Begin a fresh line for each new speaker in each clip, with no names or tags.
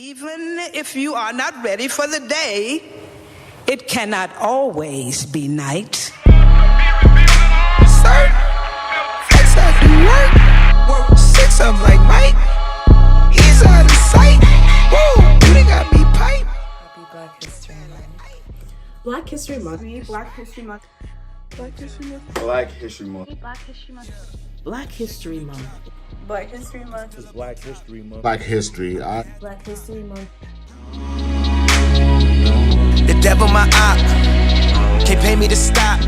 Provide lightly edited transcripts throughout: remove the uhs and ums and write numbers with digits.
Even if you are not ready for the day, it cannot always be night.
Sir, flex after work. Work 6 up like Mike. He's out of sight. Whoa, you got me pipe.
Happy Black History Month.
Black History Month.
Black History Month.
Black History Month.
Black History Month.
Black History Month.
Black History Month.
Black History Month.
It's Black History Month.
Black History.
Black History Month.
The devil my op. Can't pay me to stop.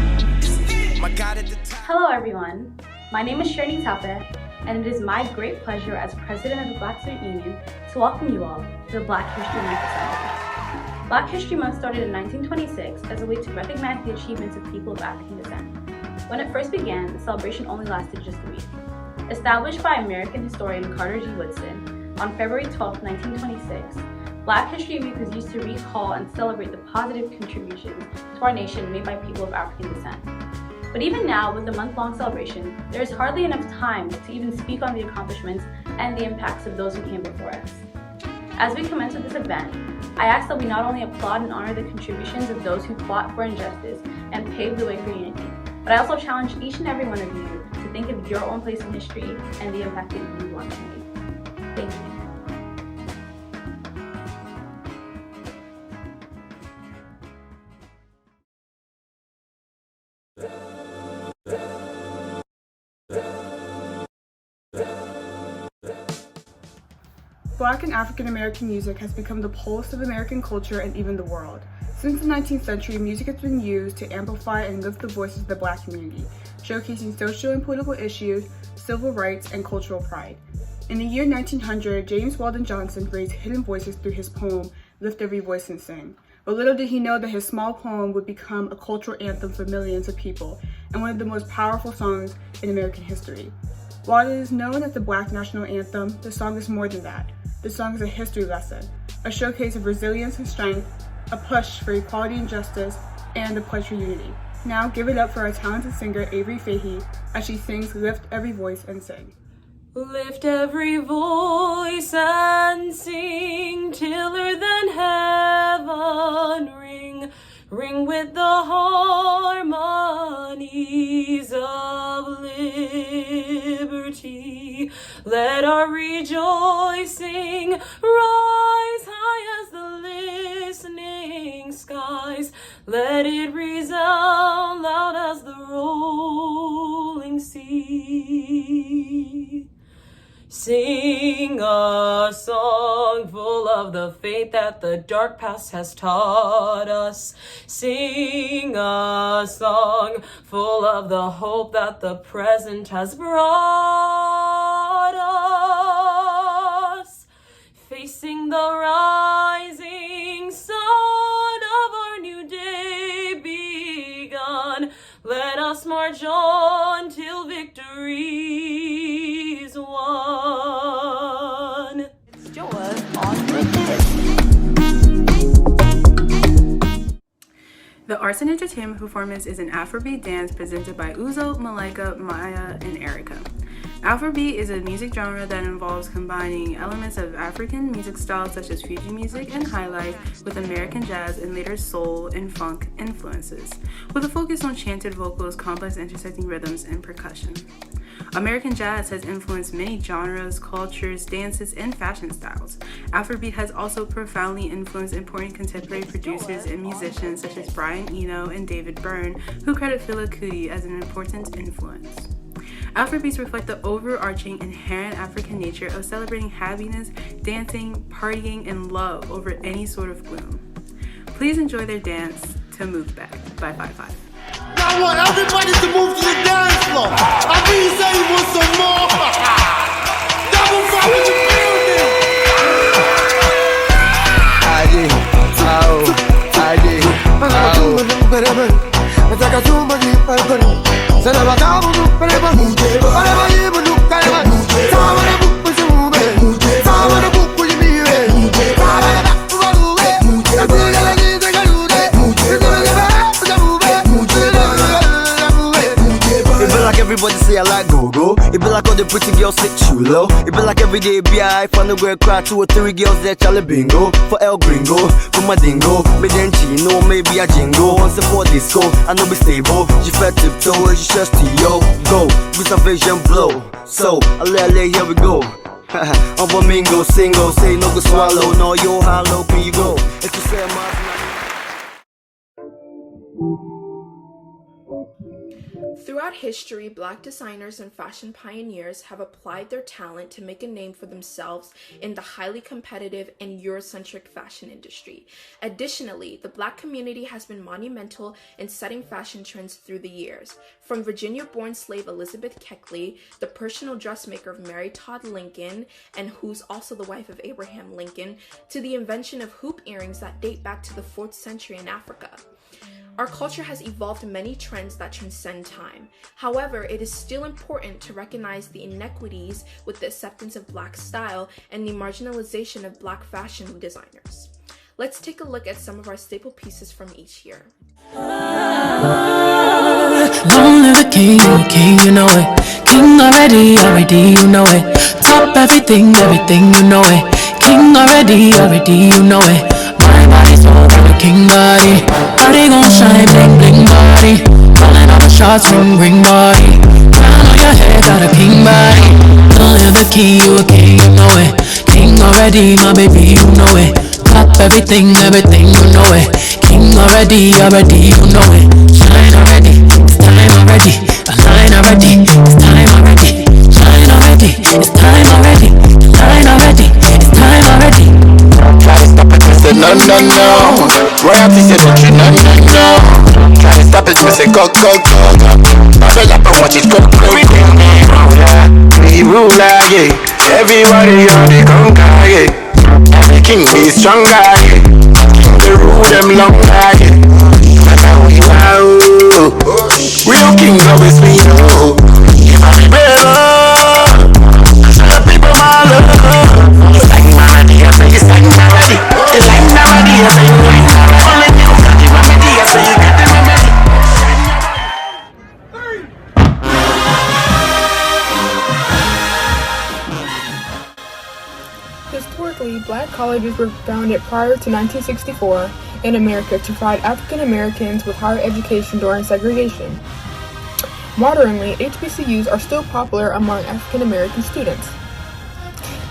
My God at the top.
Hello everyone, my name is Shirley Tape, and it is my great pleasure as President of the Black Student Union to welcome you all to the Black History Month assembly. Black History Month started in 1926 as a way to recognize the achievements of people of African descent. When it first began, the celebration only lasted just a week. Established by American historian Carter G. Woodson on February 12, 1926, Black History Week was used to recall and celebrate the positive contributions to our nation made by people of African descent. But even now, with the month-long celebration, there is hardly enough time to even speak on the accomplishments and the impacts of those who came before us. As we commence with this event, I ask that we not only applaud and honor the contributions of those who fought for injustice and paved the way for unity, but I also challenge each and every one of you to think of your own place in history and the impact that you want to make. Thank you.
Black and African American music has become the pulse of American culture and even the world. Since the 19th century, music has been used to amplify and lift the voices of the Black community, showcasing social and political issues, civil rights, and cultural pride. In the year 1900, James Weldon Johnson raised hidden voices through his poem, Lift Every Voice and Sing. But little did he know that his small poem would become a cultural anthem for millions of people, and one of the most powerful songs in American history. While it is known as the Black National Anthem, the song is more than that. The song is a history lesson, a showcase of resilience and strength, a push for equality and justice, and a pledge for unity. Now give it up for our talented singer Avery Fahey as she sings Lift Every Voice and Sing.
Lift every voice and sing till earth and heaven ring, ring with the harmonies of liberty. Let our rejoicing rise high as the listening skies. Let it resound loud as the rolling sea. Sing a song full of the faith that the dark past has taught us. Sing a song full of the hope that the present has brought us. Facing the rising sun of our new day begun, let us march on till victory is won.
It's Joa on the
The Arts and Entertainment Performance is an Afrobeat dance presented by Uzo, Malika, Maya, and Erica. Afrobeat is a music genre that involves combining elements of African music styles such as Fuji music and highlife with American jazz and later soul and funk influences, with a focus on chanted vocals, complex intersecting rhythms, and percussion. American jazz has influenced many genres, cultures, dances, and fashion styles. Afrobeat has also profoundly influenced important contemporary producers and musicians such as Brian Eno and David Byrne, who credit Fela Kuti as an important influence. Afrobeats reflect the overarching inherent African nature of celebrating happiness, dancing, partying, and love over any sort of gloom. Please enjoy their dance to Move Back by 5-5.
I want everybody to move to the dance floor. I think you say you want some more. Double five in the building.
Everybody say I like go-go. It be like all the
the pretty girls sit too low. It be like every day, B.I. Find a girl cry 2 or 3 girls there, Charlie Bingo. For El Gringo, for my dingo. Me then chino, maybe a jingo. Once for disco, I know be stable. She fed tiptoe, she just to yo. Go, with a vision blow. So, here we go. I'm a mingo, single, say no go swallow. No, yo, how low can you go? If you say my
Throughout history, Black designers and fashion pioneers have applied their talent to make a name for themselves in the highly competitive and Eurocentric fashion industry. Additionally, the Black community has been monumental in setting fashion trends through the years. From Virginia-born slave Elizabeth Keckley, the personal dressmaker of Mary Todd Lincoln, and who's also the wife of Abraham Lincoln, to the invention of hoop earrings that date back to the 4th century in Africa. Our culture has evolved many trends that transcend time. However, it is still important to recognize the inequities with the acceptance of Black style and the marginalization of Black fashion designers. Let's take a look at some of our staple pieces from each year.
Long live the king, you know it. King already, you know it. Top everything, you know it. King already, you know it. My body's all got a king body. Body gon' shine, bling bling body. Calling all the shots, ring body. Crown on your head, got a king body. Long live the king, you a king, you know it. King already, my baby, you know it. Top everything, you know it. King already, you know it. Shine already, it's time already. Align already, it's time already. Shine already, it's time already. Align already, it's time already.
Try to stop it, say no, no, no. Royalty say don't you, no, no, no. Try to stop it, say go, go, go, go. Bubble up and watch it go, go, go. We rule, yeah. Everybody on the conquer, yeah. Every king be stronger, yeah. King they rule them longer, yeah. And now we wow. Real king always we know. If I be better, the people my love. It's like melody, I say it's like melody. It's like melody, I say it's like melody. Only you got the remedy, I say you got the remedy.
Historically, Black colleges were founded prior to 1964 in America to provide African Americans with higher education during segregation. Modernly, HBCUs are still popular among African American students.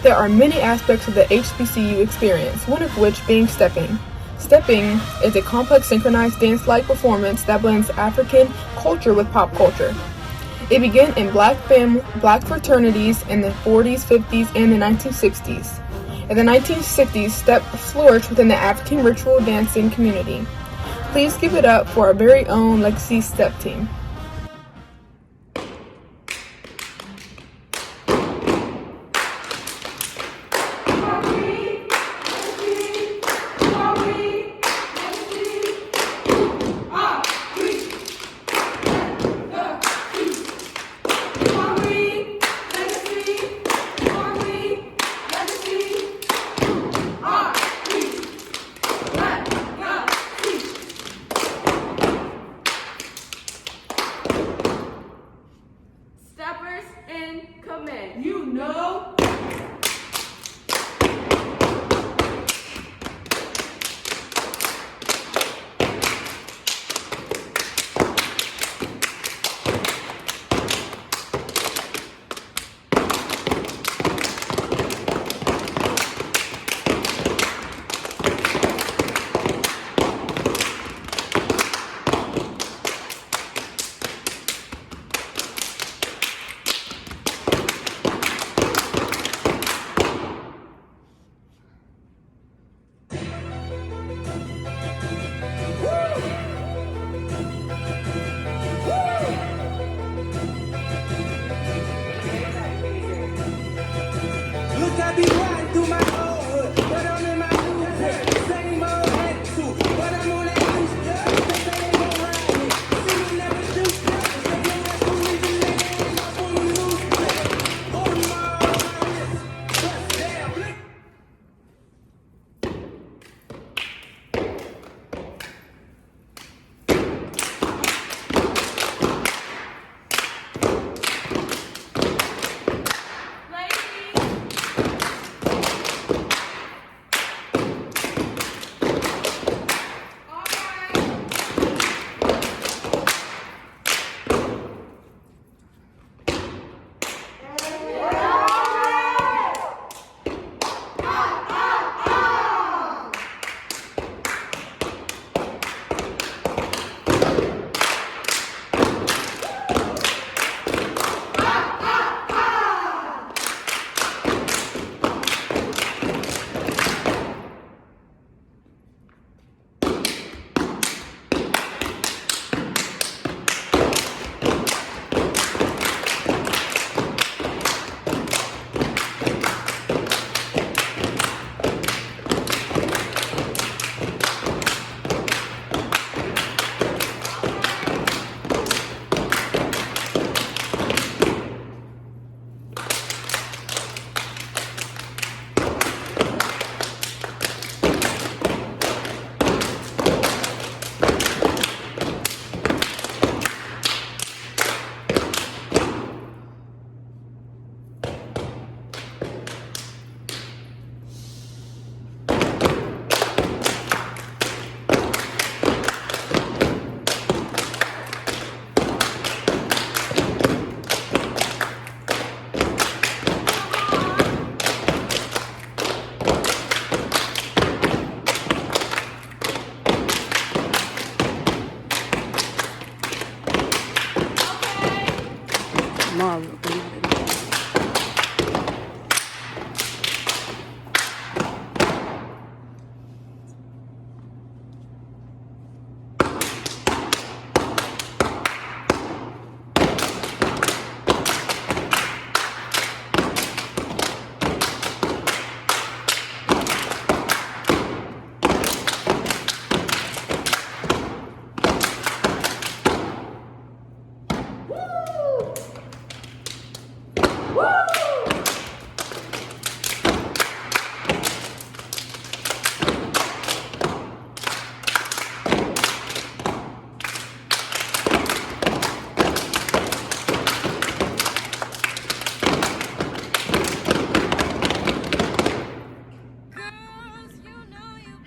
There are many aspects of the HBCU experience, one of which being stepping. Stepping is a complex synchronized dance-like performance that blends African culture with pop culture. It began in Black fraternities in the 40s, 50s, and the 1960s. In the 1960s, step flourished within the African ritual dancing community. Please give it up for our very own Legacy Step team.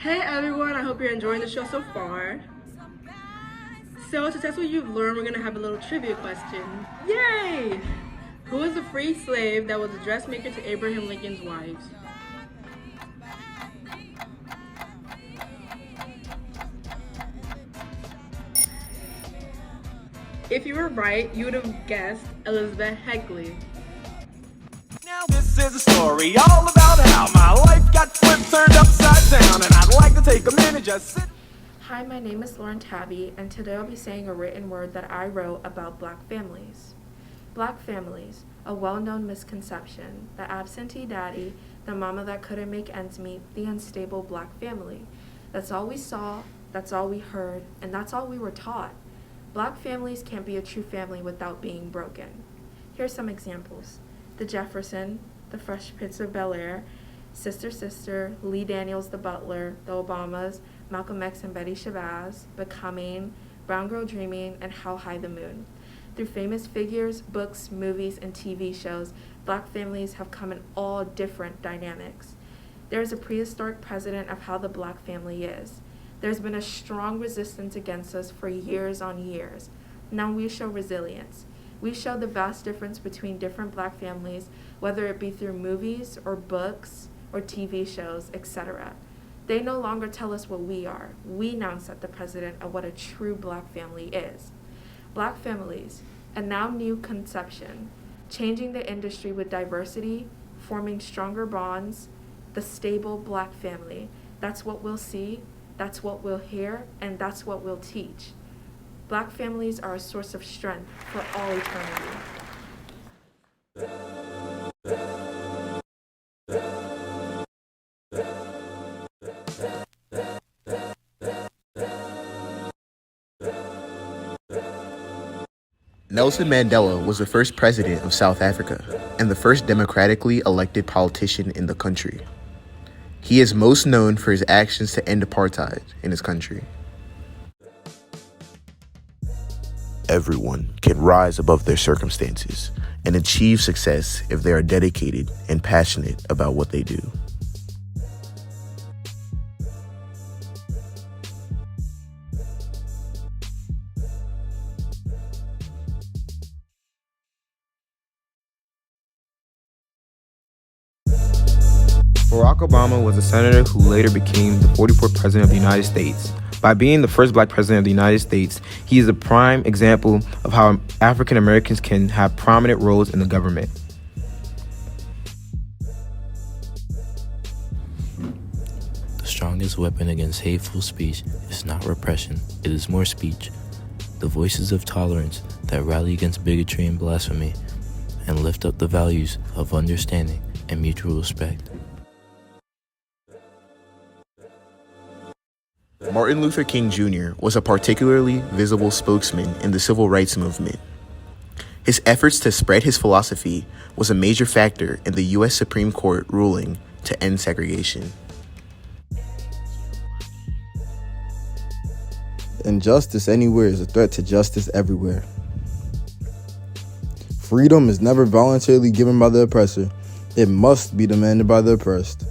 Hey everyone, I hope you're enjoying the show so far. So to test what you've learned, we're gonna have a little trivia question. Yay! Who was the free slave that was a dressmaker to Abraham Lincoln's wives? If you were right, you would have guessed Elizabeth Heckley.
Now this is a story all about how my life got flipped, turned upside down, and I'd like to take a minute just sit.
Hi, my name is Lauren Tabby, and today I'll be saying a written word that I wrote about Black families. Black families, a well-known misconception, the absentee daddy, the mama that couldn't make ends meet, the unstable Black family. That's all we saw, that's all we heard, and that's all we were taught. Black families can't be a true family without being broken. Here's some examples. The Jefferson, the Fresh Prince of Bel-Air, Sister Sister, Lee Daniels the Butler, the Obamas, Malcolm X and Betty Shabazz, Becoming, Brown Girl Dreaming, and How High the Moon. Through famous figures, books, movies, and TV shows, Black families have come in all different dynamics. There is a prehistoric precedent of how the Black family is. There's been a strong resistance against us for years on years. Now we show resilience. We show the vast difference between different Black families, whether it be through movies or books or TV shows, etc. They no longer tell us what we are. We now set the precedent of what a true Black family is. Black families, a now new conception, changing the industry with diversity, forming stronger bonds, the stable Black family. That's what we'll see, that's what we'll hear, and that's what we'll teach. Black families are a source of strength for all eternity.
Nelson Mandela was the first president of South Africa and the first democratically elected politician in the country. He is most known for his actions to end apartheid in his country. Everyone can rise above their circumstances and achieve success if they are dedicated and passionate about what they do.
Barack Obama was a senator who later became the 44th president of the United States. By being the first Black president of the United States, he is a prime example of how African Americans can have prominent roles in the government.
The strongest weapon against hateful speech is not repression, it is more speech. The voices of tolerance that rally against bigotry and blasphemy and lift up the values of understanding and mutual respect.
Martin Luther King Jr. was a particularly visible spokesman in the civil rights movement. His efforts to spread his philosophy was a major factor in the U.S. Supreme Court ruling to end segregation.
Injustice anywhere is a threat to justice everywhere. Freedom is never voluntarily given by the oppressor. It must be demanded by the oppressed.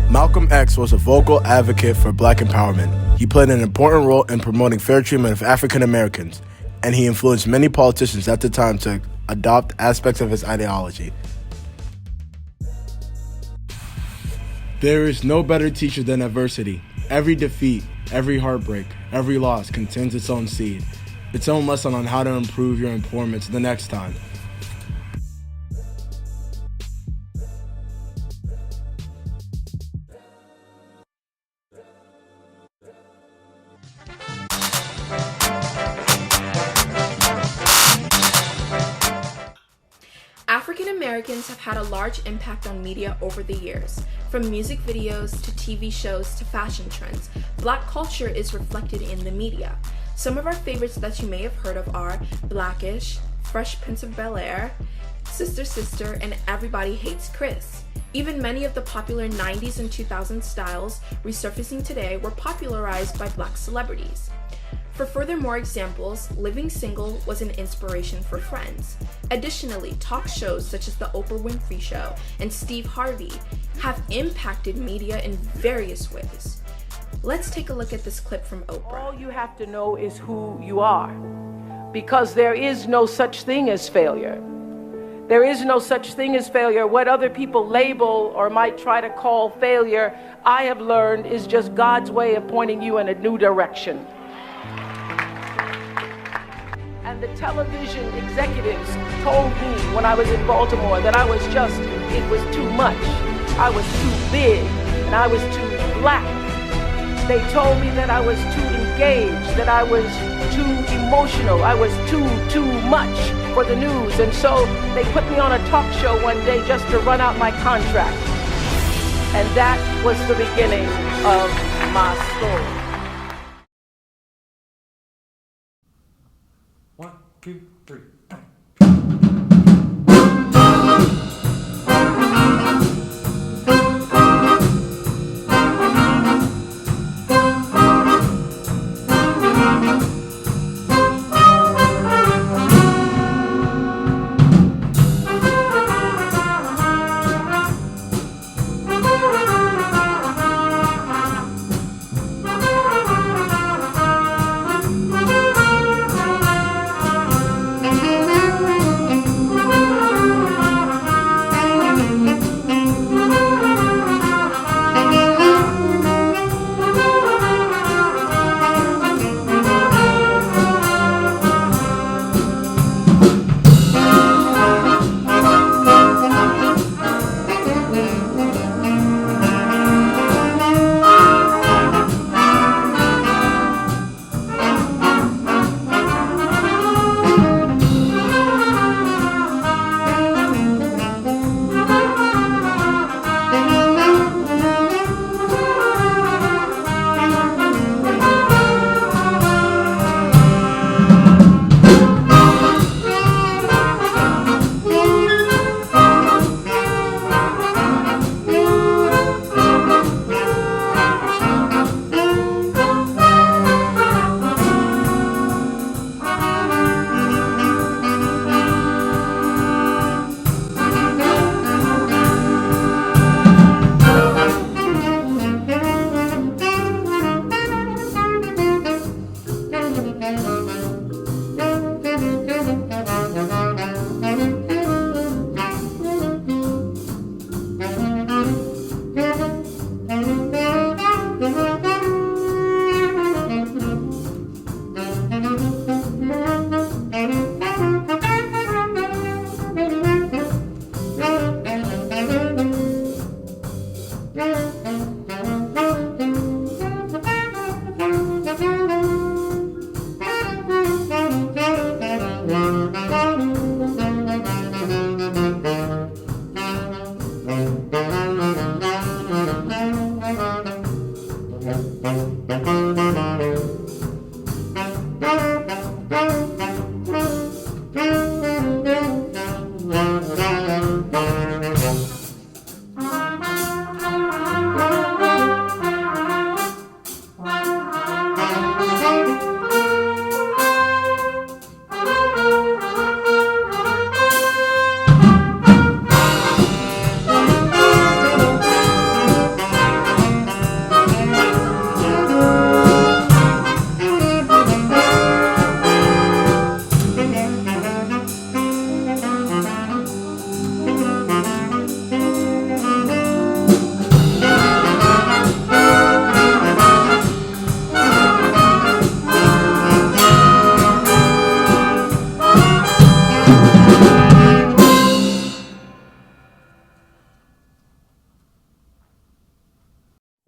Malcolm X was a vocal advocate for Black empowerment. He played an important role in promoting fair treatment of African Americans, and he influenced many politicians at the time to adopt aspects of his ideology. There is no better teacher than adversity. Every defeat, every heartbreak, every loss contains its own seed, its own lesson on how to improve your performance the next time.
African Americans have had a large impact on media over the years. From music videos to TV shows to fashion trends, Black culture is reflected in the media. Some of our favorites that you may have heard of are Blackish, Fresh Prince of Bel-Air, Sister Sister, and Everybody Hates Chris. Even many of the popular 90s and 2000s styles resurfacing today were popularized by Black celebrities. For furthermore examples, living single was an inspiration for Friends. Additionally, talk shows such as The Oprah Winfrey Show and Steve Harvey have impacted media in various ways. Let's take a look at this clip from Oprah.
All you have to know is who you are, because there is no such thing as failure. There is no such thing as failure. What other people label or might try to call failure, I have learned is just God's way of pointing you in a new direction. And the television executives told me when I was in Baltimore that it was too much. I was too big and I was too black. They told me that I was too engaged, that I was too emotional, I was too much for the news. And so they put me on a talk show one day just to run out my contract. And that was the beginning of my story.
1, 2, 3.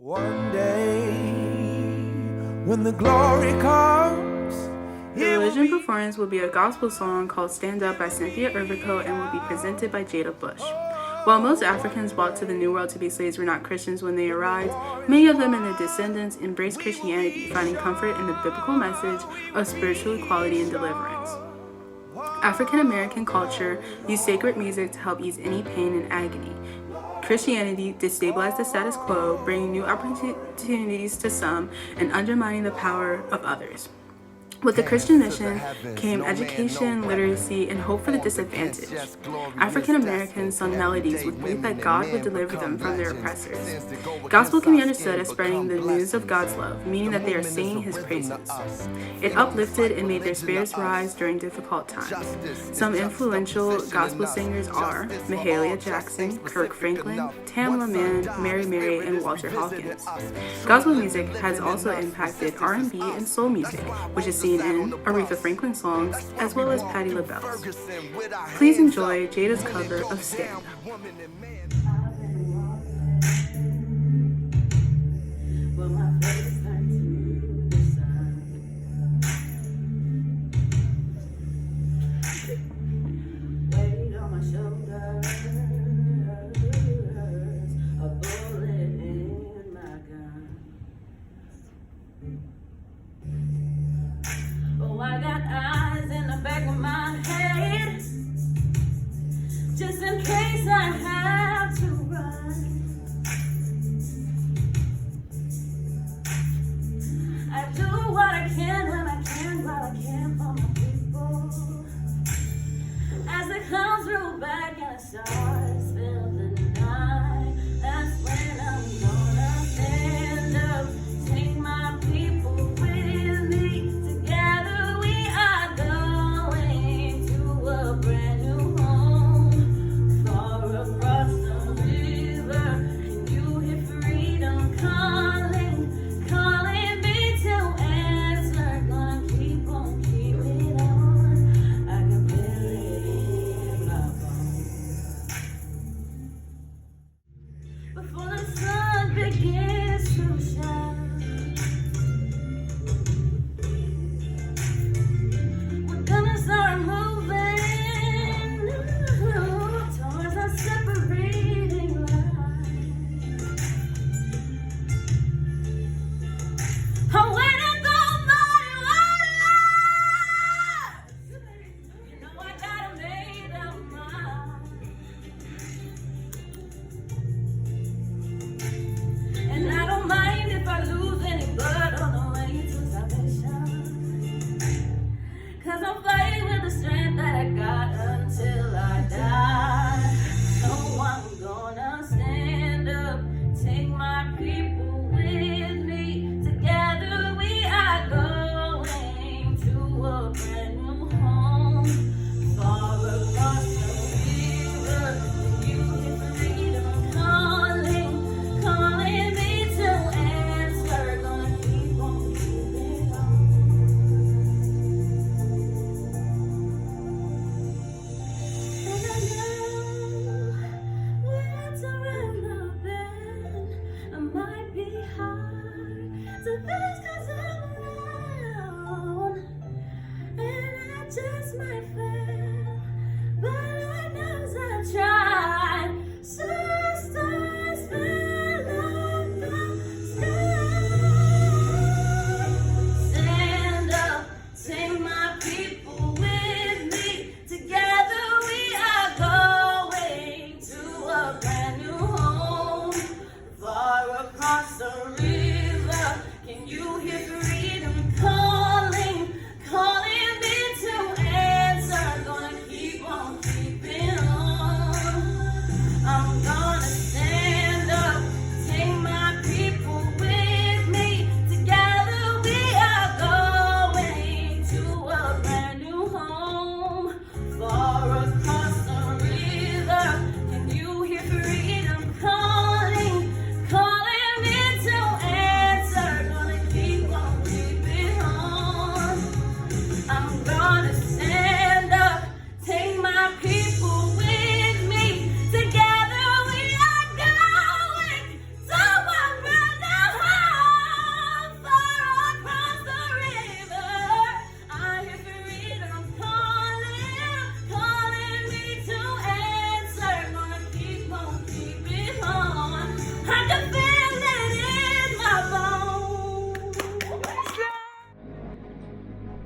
One day, when the glory comes,
The religion performance will be a gospel song called Stand Up by Cynthia Erivo and will be presented by Jada Bush. While most Africans brought to the New World to be slaves were not Christians when they arrived, many of them and their descendants embraced Christianity, finding comfort in the biblical message of spiritual equality and deliverance. African American culture used sacred music to help ease any pain and agony. Christianity destabilized the status quo, bringing new opportunities to some and undermining the power of others. With the Christian mission came education, literacy, and hope for the disadvantaged. African Americans sung melodies with faith that God would deliver them from their oppressors. Gospel can be understood as spreading the news of God's love, meaning that they are singing His praises. It uplifted and made their spirits rise during difficult times. Some influential gospel singers are Mahalia Jackson, Kirk Franklin, Tamla Mann, Mary Mary, and Walter Hawkins. Gospel music has also impacted R&B and soul music, which is seen in Aretha Franklin songs, as well as Patti LaBelle's. Please enjoy Jada's cover of Stand.
I got eyes in the back of my head, just in case I have to run. I do what I can when I can, while I can for my people. As it comes through back and it starts feeling the night, that's when I'm gonna stand up, take my people with me.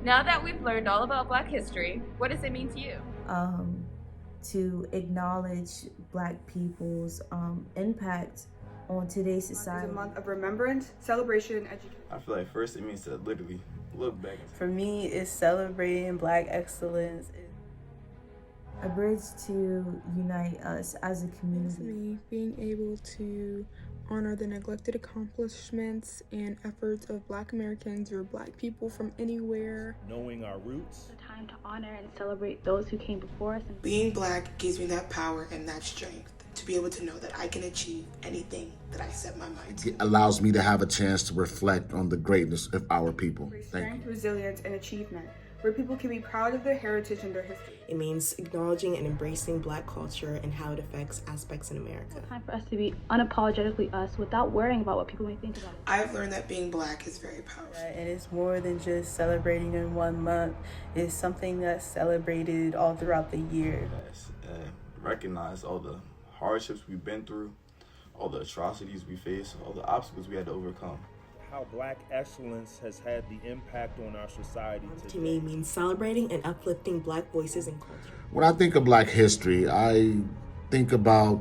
Now that we've learned all about Black history, what does it mean to you?
To acknowledge Black people's impact on today's society.
It's a month of remembrance, celebration, and education.
I feel like first it means to literally
look back.
For me, it's celebrating Black excellence.
A bridge to unite us as a community.
Me being able to honor the neglected accomplishments and efforts of Black Americans or Black people from anywhere.
Knowing our roots.
The time to honor and celebrate those who came before us.
Being Black gives me that power and that strength to be able to know that I can achieve anything that I set my mind to.
It allows me to have a chance to reflect on the greatness of our people. Thank you.
Resilience, and achievement, where people can be proud of their heritage and their history.
It means acknowledging and embracing Black culture and how it affects aspects in America.
It's time for us to be unapologetically us without worrying about what people may think about us.
I've learned that being Black is very powerful.
And it's more than just celebrating in 1 month. It's something that's celebrated all throughout the year.
Recognize all the hardships we've been through, all the atrocities we face, all the obstacles we had to overcome. How Black excellence has had the impact on our society today.
To me, means celebrating and uplifting Black voices and culture.
When I think of Black history, I think about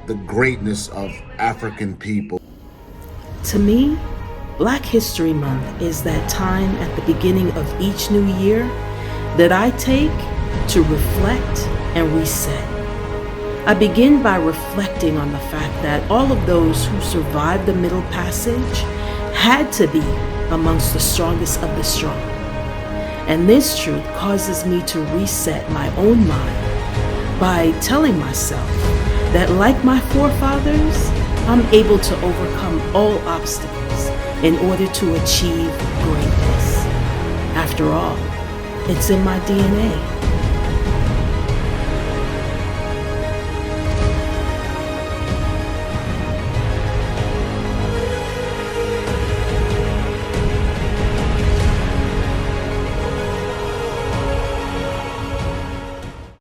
the greatness of African people.
To me, Black History Month is that time at the beginning of each new year that I take to reflect and reset. I begin by reflecting on the fact that all of those who survived the Middle Passage had to be amongst the strongest of the strong. And this truth causes me to reset my own mind by telling myself that, like my forefathers, I'm able to overcome all obstacles in order to achieve greatness. After all, it's in my DNA.